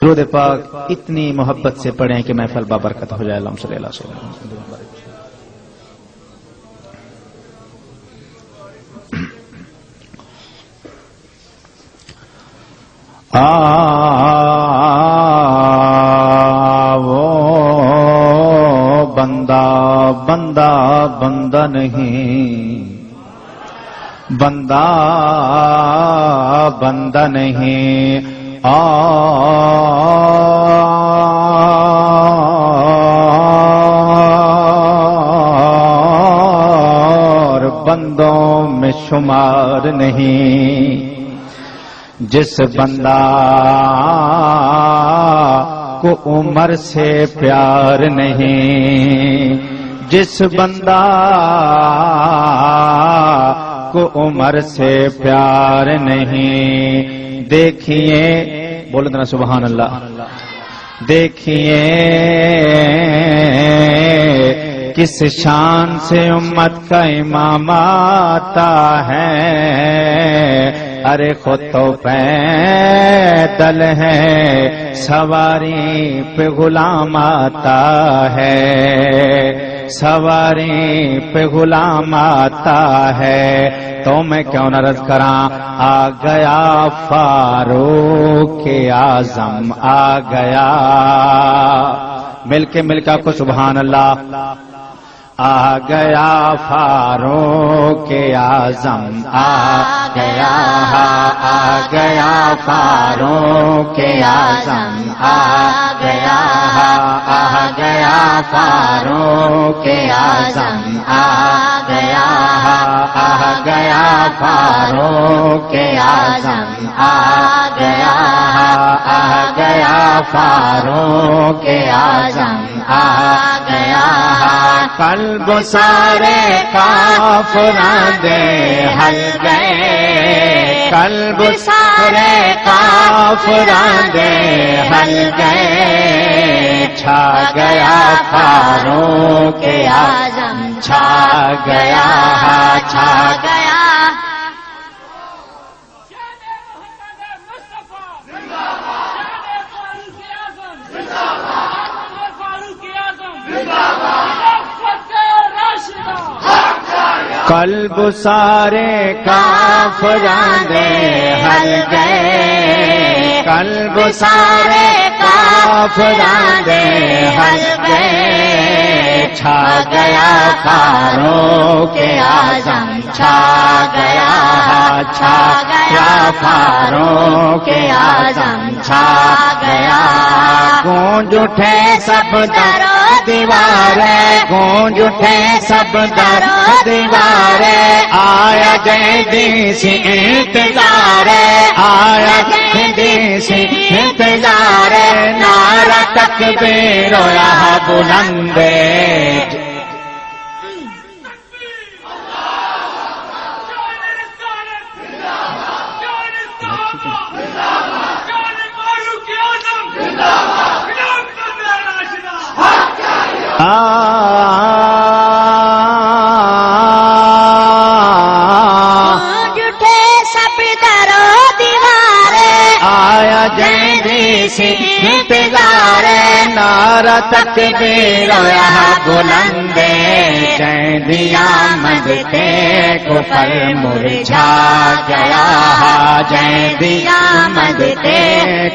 درود پاک اتنی محبت سے پڑھیں کہ محفل بابرکت ہو جائے. اللہم صلی اللہ علیہ وسلم. وہ بندہ بندہ بندہ نہیں، بندہ بندہ نہیں، اور بندوں میں شمار نہیں. جس بندہ کو عمر سے پیار نہیں، جس بندہ کو عمر سے پیار نہیں، دیکھیے بولو ذرا سبحان اللہ. دیکھیے کس شان سے امت کا امام آتا ہے. ارے خود تو پیدل ہے، سواری پہ غلام آتا ہے، سواری پہ غلام آتا ہے. تو میں کیوں نہ عرض کراں، آ گیا فاروق اعظم آ گیا. مل کے کو سبحان اللہ. آ گیا فاروق اعظم آ گیا، آ گیا فاروق اعظم آ گیا، آ گیا فاروق اعظم آ گیا، آ گیا فاروق اعظم آ گیا، آ گیا فاروق اعظم آ گیا. قلب سارے کافراں دے ہل گئے، قلب سارے کافراں دے ہل گئے. چھا گیا فاروق اعظم چھا گیا، چھا گیا. قلب سارے کافراں دے ہل گئے، قلب سارے کافراں دے ہل گئے. چھا گیا فاروق اعظم چھا گیا، چھا گیا فاروق اعظم چھا گیا. گونج اٹھے سب در دیوارے، گونج اٹھے سب در دیوارے. آیا جیدی سی انتظار، آیا جیدی سی انتظار. نعرہ تکبیر ہویا بلند، جھوٹے سب درو دیوارے. آیا جیدی سی انتظار. نعرہ تکبیر یہاں بلند، جیدی آمد تے کفر مرجھا گیا، جیدی آمد تے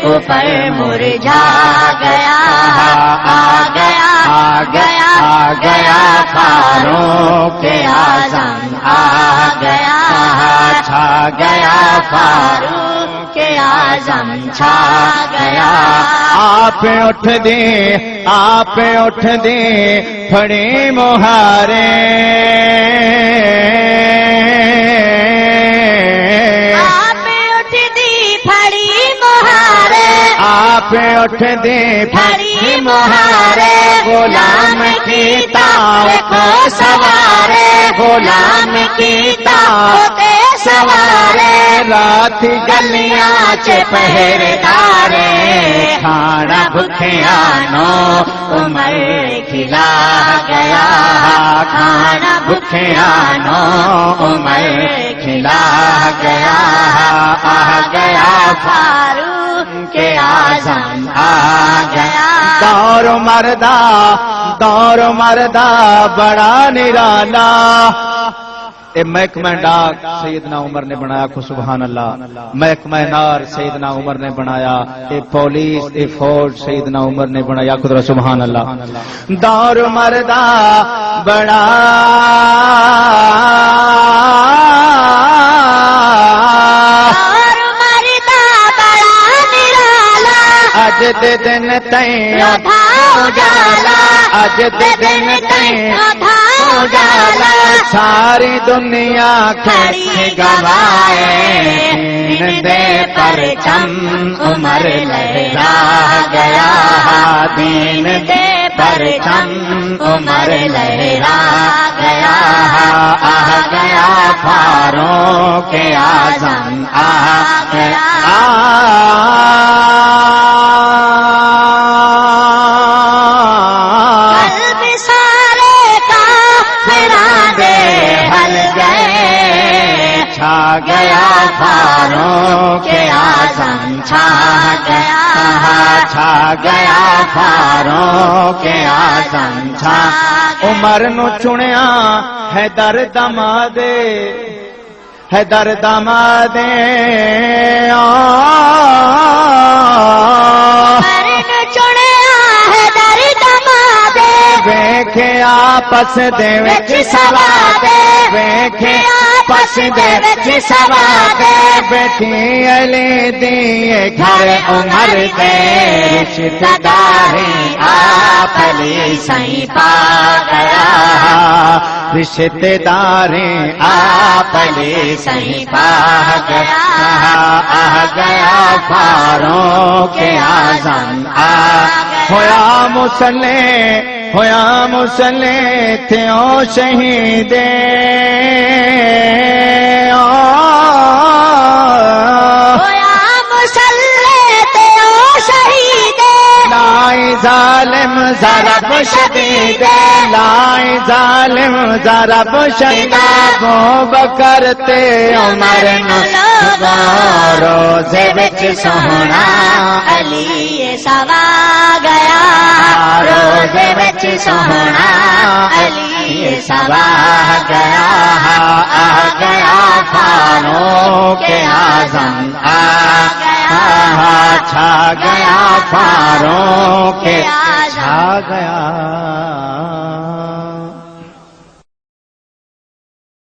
کفر مرجھا گیا. آ گیا آ گیا آ گیا فاروق اعظم آ گیا، چھا گیا فاروق اعظم چھا گیا. آپ اٹھ دے، آپ اٹھ دے پھڑے مہارے. آپ اٹھ دی پھڑی مہارے، آپ اٹھ دے پھڑی مہارے. غلام کی تاؤ کو سوارے، غلام کی تاؤ کو سوارے. رات گلیاں چ پہرےدارے. کھانا بھکھیا نو عمر کھلا گیا، کھانا بھکھیا نو عمر کھلا گیا. آ گیا فاروق اعظم آ مردا دور مردا بڑا نرالا. اے محکمہ ڈاک سیدنا عمر نے بنایا کو سبحان اللہ. محکمہ نار سیدنا عمر نے بنایا. اے پولیس اے فوج سیدنا عمر نے بنایا کو سبحان اللہ. دور مردا بڑا اج دے دن تائیں اجالا اج دے دن تائیں اجالا ساری دنیا کھڑی گوائے دین دے پرچم عمر لہرا گیا دین دے پرچم عمر لہرا گیا آ گیا فاروق اعظم آ گیا چھا گیا فاروق اعظم چھا گیا فاروق اعظم چھا. عمر نو چنیا حیدر دمادے حیدر دمادے ویکھے آپس دے وچ سوادے ویکھے آپس دے وچ سوادے بیٹھی علی دی گھر عمر دے رشتہ داری آپ علی سائیں پا گیا رشتہ داری آپ علی سائیں پا گیا آ گیا فاروق اعظم آ ہویا مسلح ہویا مسلح تھیوں شہیدے ہویا مسلح تھیوں شہیدے لائی ظالم ضرب شدید لائی ظالم ضرب شدید ابو بکر تے عمر نو روزے وچ سونا علی سوا گیا روزے وچ سونا علی سوا گیا آ گیا فاروق اعظم آ گیا چھا گیا فاروق اعظم چھا گیا